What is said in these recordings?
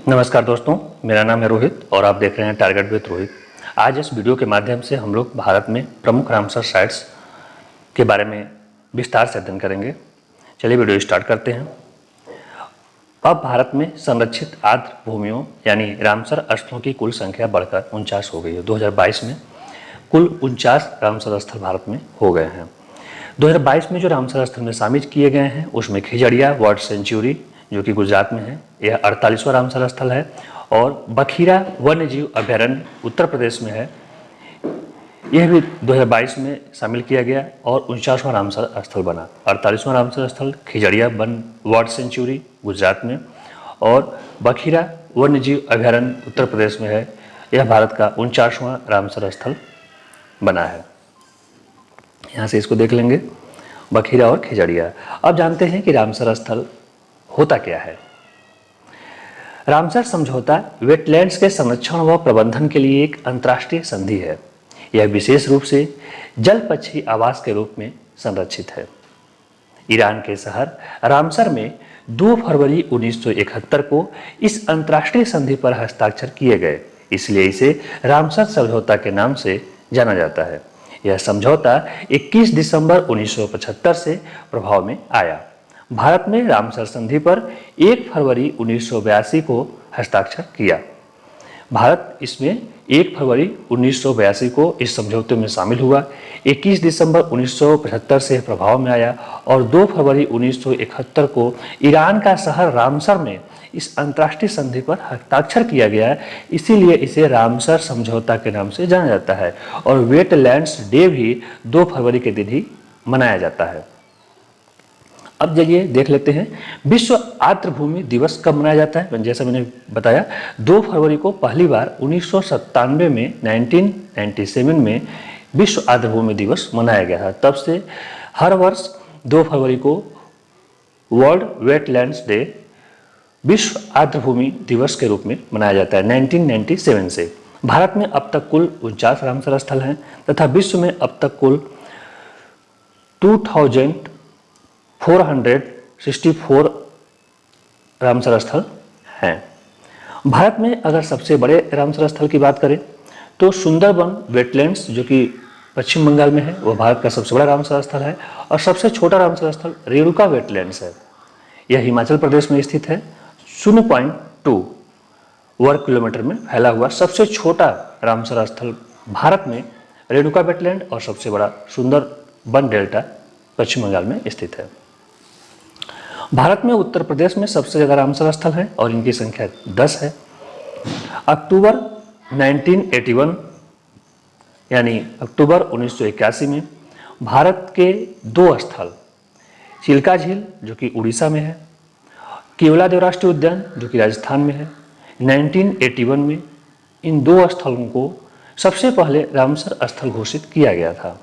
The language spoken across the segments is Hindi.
नमस्कार दोस्तों, मेरा नाम है रोहित और आप देख रहे हैं टारगेट विद रोहित। आज इस वीडियो के माध्यम से हम लोग भारत में प्रमुख रामसर साइट्स के बारे में विस्तार से अध्ययन करेंगे। चलिए वीडियो स्टार्ट करते हैं। अब भारत में संरक्षित आर्द्र भूमियों यानी रामसर स्थलों की कुल संख्या बढ़कर 49 हो गई है। 2022 में कुल 49 रामसर स्थल भारत में हो गए हैं। 2022 में जो रामसर स्थल में शामिल किए गए हैं उसमें खिजड़िया बर्ड सेंचुरी जो कि गुजरात में है, यह 48वां रामसर स्थल है, और बखीरा वन्यजीव अभयारण्य उत्तर प्रदेश में है, यह भी 2022 में शामिल किया गया और 49वां रामसर स्थल बना। 48वां रामसर स्थल खिजड़िया बर्ड सेंचुरी गुजरात में और बखीरा वन्यजीव अभयारण्य उत्तर प्रदेश में है, यह भारत का 49वां रामसर स्थल बना है। यहाँ से इसको देख लेंगे, बखीरा और खिजड़िया। अब जानते हैं कि रामसर स्थल होता क्या है। रामसर समझौता वेटलैंड्स के संरक्षण व प्रबंधन के लिए एक अंतर्राष्ट्रीय संधि है। यह विशेष रूप से जल पक्षी आवास के रूप में संरक्षित है। ईरान के शहर रामसर में 2 फरवरी 1971 को इस अंतर्राष्ट्रीय संधि पर हस्ताक्षर किए गए, इसलिए इसे रामसर समझौता के नाम से जाना जाता है। यह समझौता 21 दिसंबर 1975 से प्रभाव में आया। भारत ने रामसर संधि पर 1 फरवरी 1982 को हस्ताक्षर किया। भारत इसमें 1 फरवरी 1982 को इस समझौते में शामिल हुआ। 21 दिसंबर 1975 से प्रभाव में आया और 2 फरवरी 1971 को ईरान का शहर रामसर में इस अंतर्राष्ट्रीय संधि पर हस्ताक्षर किया गया, इसीलिए इसे रामसर समझौता के नाम से जाना जाता है। और वेटलैंड्स डे भी 2 फरवरी के दिन ही मनाया जाता है। अब चलिए देख लेते हैं विश्व आर्द्र भूमि दिवस कब मनाया जाता है। जैसा मैंने बताया 2 फरवरी को पहली बार 1997 में 1997 में विश्व आर्द्र भूमि दिवस मनाया गया था। तब से हर वर्ष 2 फरवरी को वर्ल्ड वेटलैंड्स डे विश्व आर्द्र भूमि दिवस के रूप में मनाया जाता है 1997 से। भारत में अब तक कुल 49 रामसर स्थल हैं तथा विश्व में अब तक कुल 2464 रामसर स्थल हैं। भारत में अगर सबसे बड़े रामसर स्थल की बात करें तो सुंदरबन वेटलैंड्स जो कि पश्चिम बंगाल में है वह भारत का सबसे बड़ा रामसर स्थल है, और सबसे छोटा रामसर स्थल रेणुका वेटलैंड्स है। यह हिमाचल प्रदेश में स्थित है। 0.2 वर्ग किलोमीटर में फैला हुआ सबसे छोटा रामसर स्थल भारत में रेणुका वेटलैंड और सबसे बड़ा सुंदरबन डेल्टा पश्चिम बंगाल में स्थित है। भारत में उत्तर प्रदेश में सबसे ज़्यादा रामसर स्थल हैं और इनकी संख्या 10 है। अक्टूबर 1981 यानी अक्टूबर 1981 में भारत के 2 स्थल चिल्का झील जो कि उड़ीसा में है, केवलादेव राष्ट्रीय उद्यान जो कि राजस्थान में है, 1981 में इन 2 स्थलों को सबसे पहले रामसर स्थल घोषित किया गया था।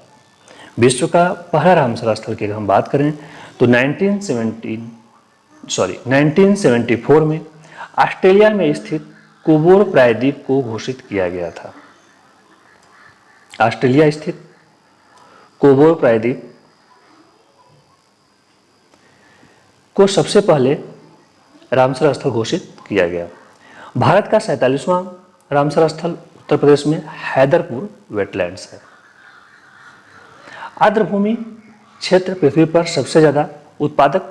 विश्व का पहला रामसर स्थल की अगर हम बात करें तो 1974 में ऑस्ट्रेलिया में स्थित कोबोर प्रायद्वीप को घोषित किया गया था। ऑस्ट्रेलिया स्थित कोबोर प्रायद्वीप को सबसे पहले रामसर स्थल घोषित किया गया। भारत का 47वां रामसर स्थल उत्तर प्रदेश में हैदरपुर वेटलैंड्स है। आर्द्र भूमि क्षेत्र पृथ्वी पर सबसे ज़्यादा उत्पादक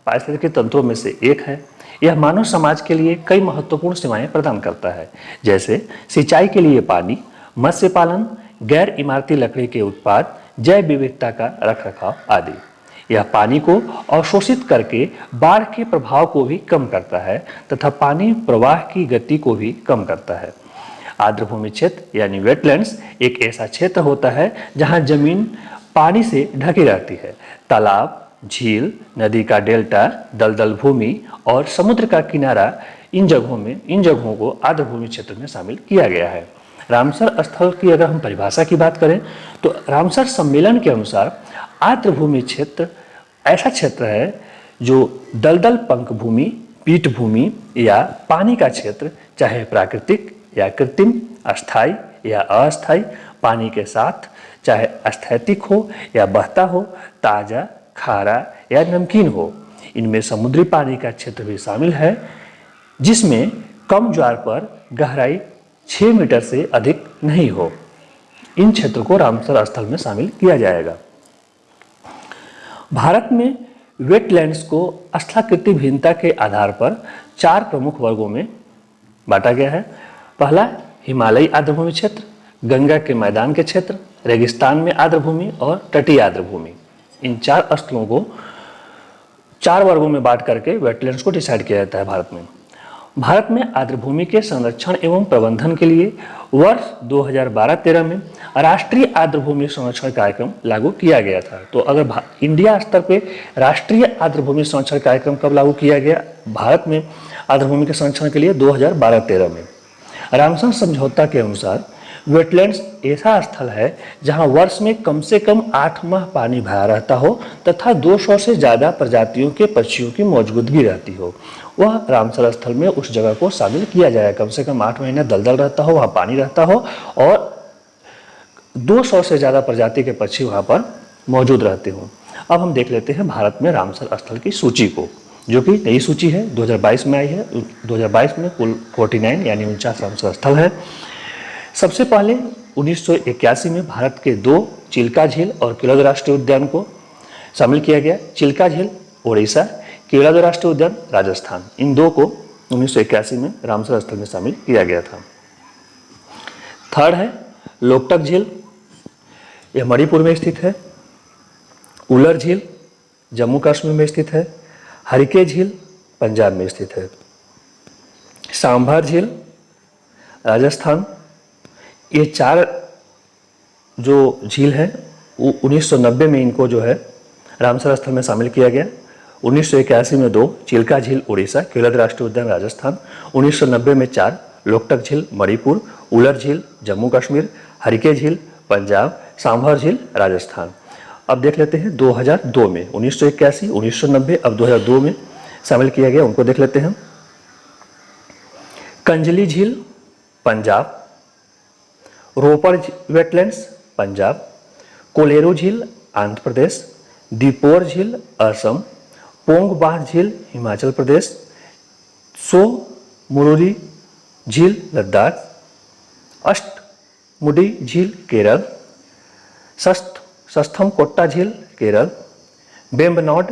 पारिस्थितिकी तंत्रों में से एक है। यह मानव समाज के लिए कई महत्वपूर्ण सेवाएं प्रदान करता है, जैसे सिंचाई के लिए पानी, मत्स्य पालन, गैर इमारती लकड़ी के उत्पाद, जैव विविधता का रखरखाव आदि। यह पानी को अवशोषित करके बाढ़ के प्रभाव को भी कम करता है तथा पानी प्रवाह की गति को भी कम करता है। आर्द्र भूमि क्षेत्र यानी वेटलैंड्स एक ऐसा क्षेत्र होता है जहां जमीन पानी से ढकी रहती है। तालाब, झील, नदी का डेल्टा, दलदल भूमि और समुद्र का किनारा इन जगहों को आर्द्र भूमि क्षेत्र में शामिल किया गया है। रामसर स्थल की अगर हम परिभाषा की बात करें तो रामसर सम्मेलन के अनुसार आर्द्र भूमि क्षेत्र ऐसा क्षेत्र है जो दलदल पंख भूमि, पीठ भूमि या पानी का क्षेत्र, चाहे प्राकृतिक या कृत्रिम, अस्थायी या अस्थायी, पानी के साथ, चाहे अस्थैतिक हो या बहता हो, ताज़ा, खारा या नमकीन हो। इनमें समुद्री पानी का क्षेत्र भी शामिल है जिसमें कम ज्वार पर गहराई 6 मीटर से अधिक नहीं हो। इन क्षेत्र को रामसर स्थल में शामिल किया जाएगा। भारत में वेटलैंड्स को स्थलाकृति भिन्नता के आधार पर 4 प्रमुख वर्गों में बांटा गया है। पहला हिमालयी आर्द्रभूमि क्षेत्र, गंगा के मैदान के क्षेत्र, रेगिस्तान में आर्द्रभूमि और तटीय आर्द्रभूमि। इन 4 स्थलों को 4 वर्गों में बांट करके वेटलैंड्स को डिसाइड किया जाता है भारत में। भारत में आर्द्रभूमि के संरक्षण एवं प्रबंधन के लिए वर्ष 2012-13 में राष्ट्रीय आर्द्रभूमि संरक्षण कार्यक्रम लागू किया गया था। तो अगर इंडिया स्तर पे राष्ट्रीय आर्द्रभूमि संरक्षण कार्यक्रम कब लागू किया गया भारत में आर्द्रभूमि के संरक्षण के लिए? 2012-13 में। रामसर समझौता के अनुसार वेटलैंड्स ऐसा स्थल है जहां वर्ष में कम से कम 8 माह पानी भरा रहता हो तथा 200 से ज़्यादा प्रजातियों के पक्षियों की मौजूदगी रहती हो। वह रामसर स्थल में उस जगह को शामिल किया जाए। कम से कम 8 महीने दलदल रहता हो, वहाँ पानी रहता हो और 200 से ज़्यादा प्रजाति के पक्षी वहाँ पर मौजूद रहते हों। अब हम देख लेते हैं भारत में रामसर स्थल की सूची को, जो कि नई सूची है, 2022 में आई है। 2022 में कुल 49 यानी 49 रामसर स्थल है। सबसे पहले 1981 में भारत के 2 चिल्का झील और केवलादेव राष्ट्रीय उद्यान को शामिल किया गया। चिल्का झील उड़ीसा, केवलादेव राष्ट्रीय उद्यान राजस्थान, इन 2 को 1981 में रामसर स्थल में शामिल किया गया था। थर्ड है लोकटक झील, यह मणिपुर में स्थित है। उलर झील जम्मू कश्मीर में स्थित है। हरिके झील पंजाब में स्थित है। सांभर झील राजस्थान। ये 4 जो झील है वो 1990 में इनको जो है रामसर स्थल में शामिल किया गया। 1981 में 2 चिल्का झील उड़ीसा, केवलादेव राष्ट्रीय उद्यान राजस्थान। 1990 में 4 लोकटक झील मणिपुर, उलर झील जम्मू कश्मीर, हरिके झील पंजाब, सांभर झील राजस्थान। अब देख लेते हैं 2002 में, 1981, 1990, अब 2002 में शामिल किया गया, उनको देख लेते हैं। कंजली झील पंजाब, रोपर वेटलैंड्स पंजाब, कोलेरू झील आंध्र प्रदेश, दीपोर झील असम, पोंगबाह झील हिमाचल प्रदेश, सो मुरुरी झील लद्दाख, अष्टमुडी झील केरल, सस्थम कोट्टा झील केरल, बेम्बनॉड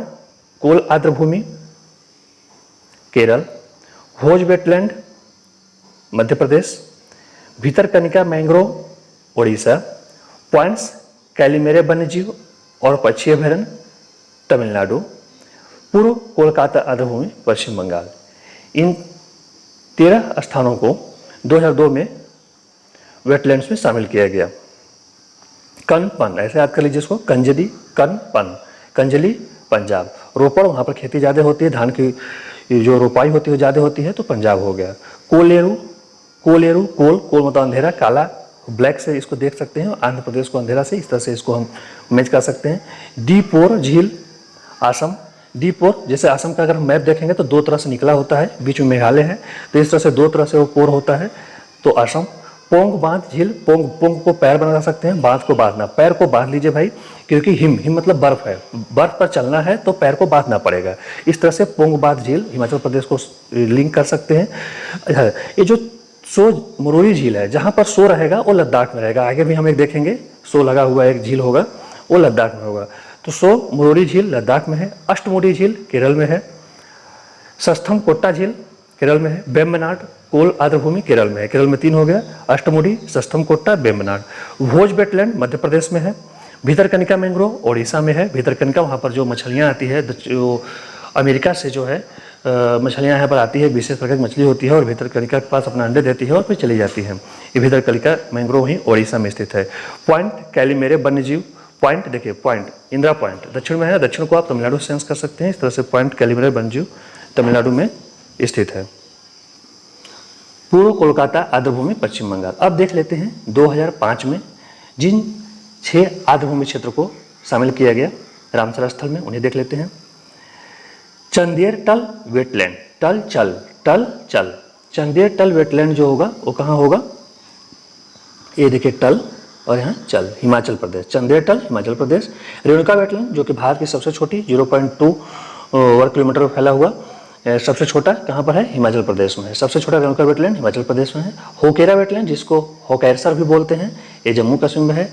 कोल आर्द्रभूमि केरल, भोज wetland Madhya Pradesh, Bhitarkanika mangrove Orissa, points कैलिमेरे वन्यजीव और पक्षी अभयारण्य तमिलनाडु, पूर्व कोलकाता आर्द्रभूमि पश्चिम बंगाल। इन 13 स्थानों को 2002 में वेटलैंड्स में शामिल किया गया। कनपन, ऐसे याद कर लीजिए इसको, कंजली कनपन, कंजली पंजाब, रोपड़ वहाँ पर खेती ज़्यादा होती है, धान की जो रोपाई होती है ज़्यादा होती है, तो पंजाब हो गया। कोलेरू, कोलेरू कोल, कोल मतलब अंधेरा, काला ब्लैक से इसको देख सकते हैं, आंध्र प्रदेश को अंधेरा से, इस तरह से इसको हम मैच कर सकते हैं। दीपोर झील असम, दीपोर जैसे असम का अगर हम मैप देखेंगे तो 2 तरह से निकला होता है, बीच में मेघालय है, तो इस तरह से 2 तरह से वो पोर होता है, तो असम। पोंग बांध झील, पोंग को पैर बना सकते हैं, बांध को बांधना, पैर को बांध लीजिए भाई, क्योंकि हिम मतलब बर्फ है, बर्फ पर चलना है तो पैर को बांधना पड़ेगा। इस तरह से पोंग बांध झील हिमाचल प्रदेश को लिंक कर सकते हैं। ये जो सो मुरुरी झील है, जहाँ पर सो रहेगा वो लद्दाख में रहेगा। आगे भी हम एक देखेंगे, सो लगा हुआ एक झील होगा, वो लद्दाख में होगा। तो सो मुरुरी झील लद्दाख में है। अष्टमुडी झील केरल में है। सस्थम कोट्टा झील केरल में है। बेम्बनाड कोल आर्द्रभूमि केरल में है। केरल में 3 हो गया, अष्टमुडी, सस्थम कोट्टा, बेम्बनाड। भोज वेटलैंड मध्य प्रदेश में है। भीतरकनिका मैंग्रोव ओडिशा में है। भीतरकनिका वहाँ पर जो मछलियाँ आती है, जो अमेरिका से जो है मछलियाँ यहाँ पर आती है, विशेष प्रकार की मछली होती है और भीतरकनिका के पास अपना अंडे देती है और फिर चली जाती है। ये भीतरकनिका मैंग्रोव ही ओडिशा में स्थित है। पॉइंट कैलिमेरे वन्यजीव, पॉइंट देखिए, पॉइंट इंदिरा पॉइंट दक्षिण में है। दक्षिण को आप तमिलनाडु सेंस कर सकते हैं। इस तरह से पॉइंट कैलिमेरे वन्यजीव तमिलनाडु में स्थित है। पूर्व कोलकाता आर्द्रभूमि पश्चिम बंगाल। अब देख लेते हैं 2005 में जिन 6 आर्द्रभूमि क्षेत्र को शामिल किया गया रामसर स्थल में, उन्हें देख लेते हैं। चंदेर टल वेटलैंड, टल चल, चंदेर टल वेटलैंड जो होगा वो कहाँ होगा? ये देखिए टल और यहाँ चल, हिमाचल प्रदेश। चंदेर टल हिमाचल प्रदेश। रेणुका वेटलैंड जो कि भारत की सबसे छोटी 0.2 वर्ग किलोमीटर में फैला हुआ सबसे छोटा कहाँ पर है? हिमाचल प्रदेश में है। सबसे छोटा रेणुका वेटलैंड हिमाचल प्रदेश में है। होकेरा वेटलैंड जिसको होकैरसर भी बोलते हैं, ये जम्मू कश्मीर में है।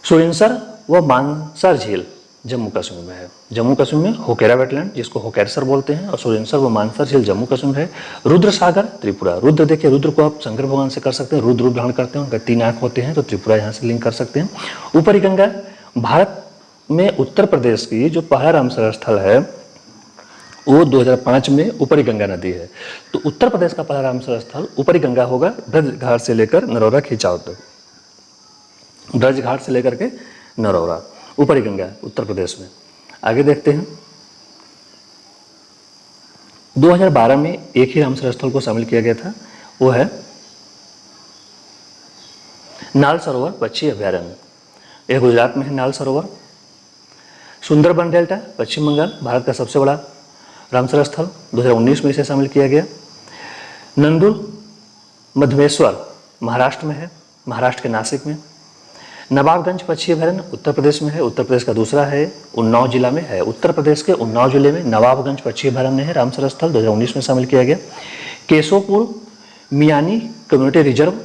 सुरिनसर व मानसर झील जम्मू कश्मीर में है। जम्मू कश्मीर में होकेरा वेटलैंड जिसको होकैरसर बोलते हैं और सुरिनसर व मानसर झील जम्मू कश्मीर में है। रुद्र सागर त्रिपुरा, रुद्र देखिए, रुद्र को आप शंकर भगवान से कर सकते हैं, रुद्र रूप धारण करते हैं, उनका 3 आँख होते हैं, तो त्रिपुरा यहाँ से लिंक कर सकते हैं। ऊपरी गंगा भारत में उत्तर प्रदेश की जो पहला रामसर स्थल है वो 2005 में ऊपरी गंगा नदी है। तो उत्तर प्रदेश का पहला रामसर स्थल ऊपरी गंगा होगा, ब्रज घाट से लेकर नरौरा खिंचाव तक। ब्रज घाट से लेकर के नरौरा, ऊपरी गंगा उत्तर प्रदेश में। आगे देखते हैं, 2012 में एक ही रामसर स्थल को शामिल किया गया था, वो है नाल सरोवर पक्षी अभयारण्य। यह गुजरात में है नाल सरोवर। सुंदरबन डेल्टा पश्चिम बंगाल, भारत का सबसे बड़ा रामसर स्थल, 2019 में इसे शामिल किया गया। नंदुर मधमेश्वर महाराष्ट्र में है, महाराष्ट्र के नासिक में। नवाबगंज पक्षी अभयारण्य उत्तर प्रदेश में है, उत्तर प्रदेश का दूसरा है, उन्नाव जिला में है। उत्तर प्रदेश के उन्नाव जिले में नवाबगंज पक्षी अभयारण्य है, रामसर स्थल 2019 में शामिल किया गया। केशोपुर मियानी कम्युनिटी रिजर्व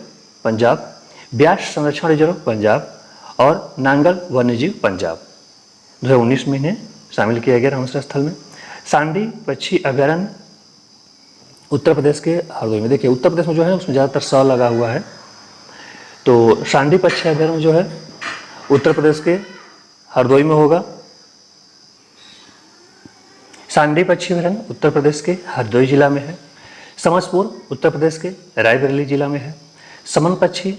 पंजाब, ब्यास संरक्षण रिजर्व पंजाब और नांगल वन्यजीव पंजाब, 2019 में इन्हें शामिल किया गया रामसर स्थल में। सांडी पक्षी अभयारण्य उत्तर प्रदेश के हरदोई में। देखिए उत्तर प्रदेश में जो है उसमें ज़्यादातर स लगा हुआ है, तो सांडी पक्षी अभयारण्य जो है उत्तर प्रदेश के हरदोई में होगा। सांडी पक्षी अभयारण्य उत्तर प्रदेश के हरदोई जिला में है। समसपुर उत्तर प्रदेश के रायबरेली जिला में है। समन पक्षी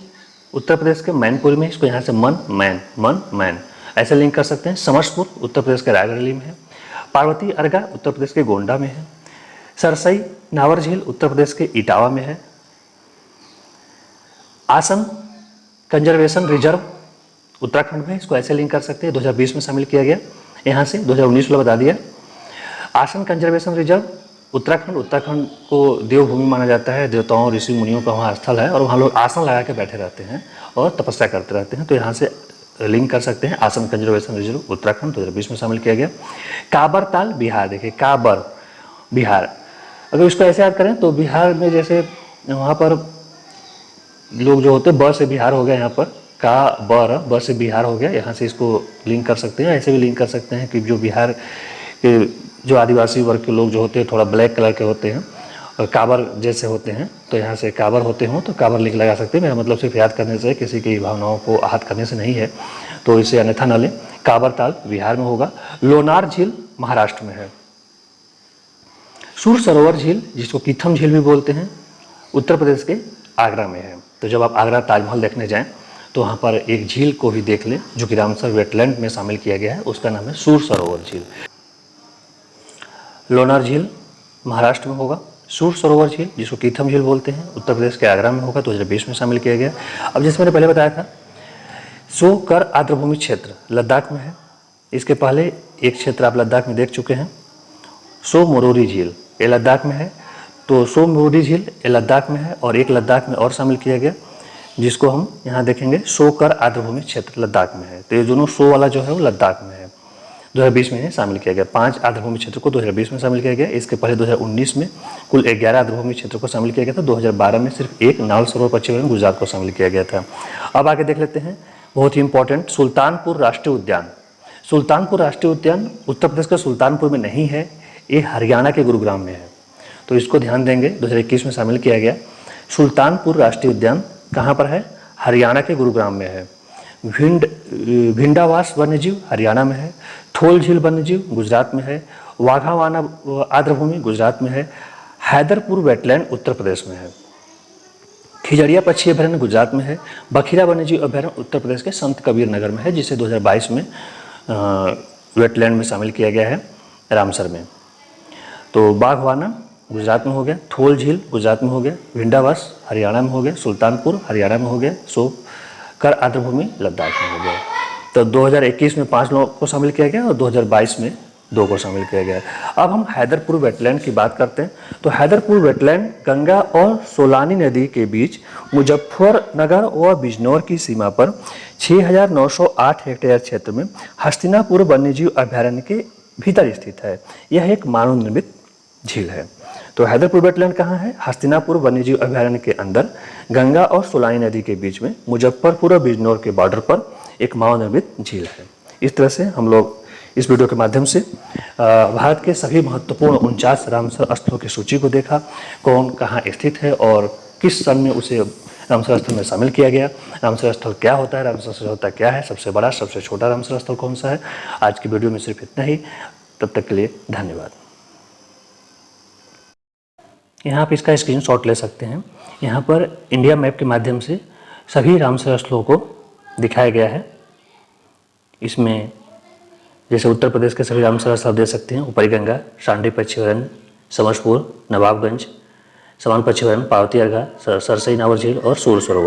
उत्तर प्रदेश के मैनपुरी में, इसको यहाँ से मन ऐसे लिंक कर सकते हैं। समसपुर उत्तर प्रदेश के रायबरेली में है। पार्वती अर्गा उत्तर प्रदेश के गोंडा में है। सरसई नावर झील उत्तर प्रदेश के इटावा में है। आसम कंजर्वेशन रिजर्व उत्तराखंड में, इसको ऐसे लिंक कर सकते हैं, 2020 में शामिल किया गया, यहाँ से 2019 में बता दिया। आसन कंजर्वेशन रिजर्व उत्तराखंड को देवभूमि माना जाता है, देवताओं ऋषि मुनियों का वहाँ स्थल है और वहाँ लोग आसन लगा के बैठे रहते हैं और तपस्या करते रहते हैं, तो यहाँ से लिंक कर सकते हैं। आसम कंजर्वेशन रिजर्व उत्तराखंड 2020 में शामिल किया गया। काबर ताल बिहार, देखिए काबर बिहार, अगर इसको ऐसे याद करें तो बिहार में जैसे वहाँ पर लोग जो होते हैं, ब से बिहार हो गया, यहाँ पर का ब से बिहार हो गया, यहाँ से इसको लिंक कर सकते हैं। ऐसे भी लिंक कर सकते हैं कि जो बिहार के जो आदिवासी वर्ग के लोग जो होते हैं थोड़ा ब्लैक कलर के होते हैं और काबर जैसे होते हैं, तो यहाँ से काबर होते हों तो काबर लिंक लगा सकते हैं। मेरा मतलब सिर्फ याद करने से, किसी की भावनाओं को आहत करने से नहीं है, तो इसे अन्यथा न लें। काबर ताल बिहार में होगा। लोनार झील महाराष्ट्र में है। सूर सरोवर झील जिसको कीथम झील भी बोलते हैं, उत्तर प्रदेश के आगरा में है। तो जब आप आगरा ताजमहल देखने जाएं तो वहाँ पर एक झील को भी देख लें जो कि रामसर वेटलैंड में शामिल किया गया है, उसका नाम है सूर सरोवर झील। लोनार झील महाराष्ट्र में होगा। सूर सरोवर झील जिसको कीथम झील बोलते हैं, उत्तर प्रदेश के आगरा में होगा, 2020 में शामिल किया गया। अब जैसे मैंने पहले बताया था, सो कर आर्द्रभूमि क्षेत्र लद्दाख में है। इसके पहले एक क्षेत्र आप लद्दाख में देख चुके हैं, सो मोरोरी झील, ये लद्दाख में है। तो सो मोरोरी झील ये लद्दाख में है और एक लद्दाख में और शामिल किया गया जिसको हम यहाँ देखेंगे, सो कर आर्द्रभूमि क्षेत्र लद्दाख में है। तो ये दोनों सो वाला जो है वो लद्दाख में है, 2020 में शामिल किया गया। 5 आर्द्रभूमि क्षेत्र को 2020 में शामिल किया गया। इसके पहले 2019 में कुल 11 आर्द्रभूमि क्षेत्र को शामिल किया गया था। 2012 में सिर्फ एक नाल सरोवर पक्षी अभयारण्य गुजरात को शामिल किया गया था। अब आगे देख लेते हैं, बहुत ही इंपॉर्टेंट, सुल्तानपुर राष्ट्रीय उद्यान। सुल्तानपुर राष्ट्रीय उद्यान उत्तर प्रदेश के सुल्तानपुर में नहीं है, ये हरियाणा के गुरुग्राम में है, तो इसको ध्यान देंगे। 2021 में शामिल किया गया। सुल्तानपुर राष्ट्रीय उद्यान कहाँ पर है? हरियाणा के गुरुग्राम में है। भिंडावास वन्यजीव हरियाणा में है। थोल झील वन्यजीव गुजरात में है। वाघावाना आर्द्रभूमि गुजरात में है। हैदरपुर वेटलैंड उत्तर प्रदेश में है। खिजड़िया पक्षी अभयारण्य गुजरात में है। बखीरा वन्यजीव अभयारण्य उत्तर प्रदेश के संत कबीर नगर में है, जिसे 2022 में वेटलैंड में शामिल किया गया है रामसर में। तो बाघवाना गुजरात में हो गया, थोल झील गुजरात में हो गया, भिंडावास हरियाणा में हो गया, सुल्तानपुर हरियाणा में हो गया, सो कर आर्द्रभूमि लद्दाख में हो गया। तो 2021 में 5 लोगों को शामिल किया गया और 2022 में 2 को शामिल किया गया। अब हम हैदरपुर वेटलैंड की बात करते हैं। तो हैदरपुर वेटलैंड गंगा और सोलानी नदी के बीच मुजफ्फरनगर और बिजनौर की सीमा पर 6,908 हेक्टेयर क्षेत्र में हस्तिनापुर वन्यजीव अभयारण्य के भीतर स्थित है। यह एक मानव निर्मित झील है। तो हैदरपुर वेटलैंड कहाँ है? हस्तिनापुर वन्यजीव अभयारण्य के अंदर गंगा और सोलानी नदी के बीच में मुजफ्फरपुर और बिजनौर के बॉर्डर पर एक मानव निर्मित झील है। इस तरह से हम लोग इस वीडियो के माध्यम से भारत के सभी महत्वपूर्ण 49 रामसर स्थलों की सूची को देखा, कौन कहाँ स्थित है और किस सन में उसे रामसर स्थल में शामिल किया गया। रामसर स्थल क्या होता है, रामसर स्थल होता क्या है, सबसे बड़ा सबसे छोटा रामसर स्थल कौन सा है। आज की वीडियो में सिर्फ इतना ही। तब तक के लिए धन्यवाद। यहाँ आप इसका स्क्रीनशॉट ले सकते हैं। यहाँ पर इंडिया मैप के माध्यम से सभी रामसर स्थलों को दिखाया गया है। इसमें जैसे उत्तर प्रदेश के सभी रामसर स्थल दे सकते हैं। ऊपरी गंगा, शांडी पक्षीवरण, समरसपुर, नवाबगंज, समान पक्षीवरण, पार्वती अर्घा, सरसई नावर झील और सूर सरोवर।